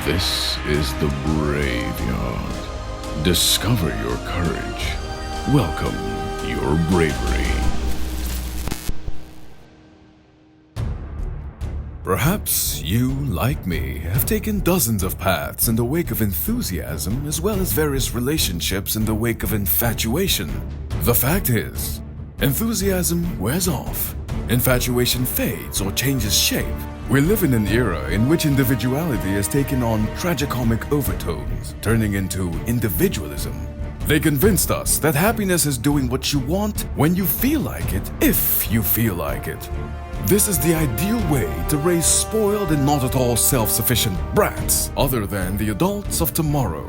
This is the Graveyard. Discover your courage. Welcome your bravery. Perhaps you, like me, have taken dozens of paths in the wake of enthusiasm as well as various relationships in the wake of infatuation. The fact is, enthusiasm wears off, infatuation fades or changes shape. We live in an era in which individuality has taken on tragicomic overtones, turning into individualism. They convinced us that happiness is doing what you want when you feel like it, if you feel like it. This is the ideal way to raise spoiled and not at all self-sufficient brats, other than the adults of tomorrow.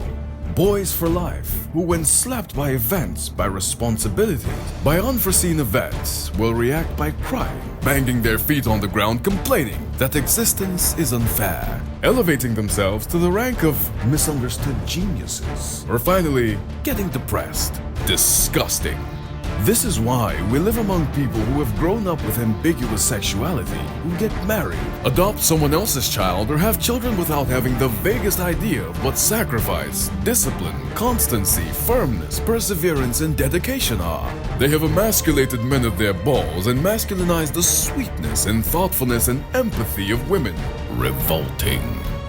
Boys for life, who when slapped by events, by responsibilities, by unforeseen events, will react by crying, banging their feet on the ground, complaining that existence is unfair, elevating themselves to the rank of misunderstood geniuses, or finally, getting depressed. Disgusting. This is why we live among people who have grown up with ambiguous sexuality, who get married, adopt someone else's child, or have children without having the vaguest idea of what sacrifice, discipline, constancy, firmness, perseverance, and dedication are. They have emasculated men of their balls and masculinized the sweetness and thoughtfulness and empathy of women. Revolting.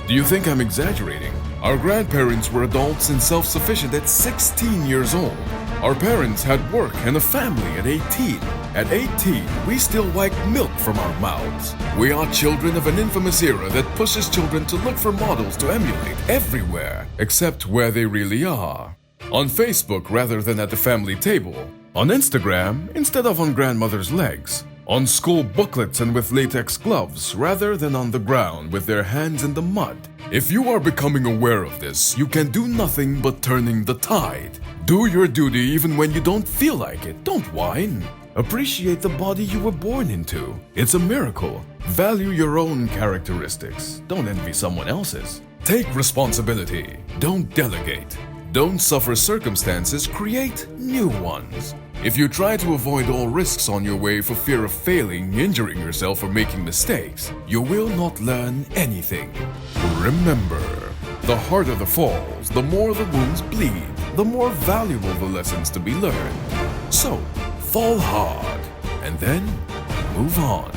Do you think I'm exaggerating? Our grandparents were adults and self-sufficient at 16 years old. Our parents had work and a family at 18. At 18, we still wipe milk from our mouths. We are children of an infamous era that pushes children to look for models to emulate everywhere, except where they really are. On Facebook rather than at the family table. On Instagram instead of on grandmother's legs. On school booklets and with latex gloves rather than on the ground with their hands in the mud. If you are becoming aware of this, you can do nothing but turning the tide. Do your duty even when you don't feel like it. Don't whine. Appreciate the body you were born into. It's a miracle. Value your own characteristics. Don't envy someone else's. Take responsibility. Don't delegate. Don't suffer circumstances, create new ones. If you try to avoid all risks on your way for fear of failing, injuring yourself, or making mistakes, you will not learn anything. Remember, the harder the falls, the more the wounds bleed, the more valuable the lessons to be learned. So, fall hard, and then move on.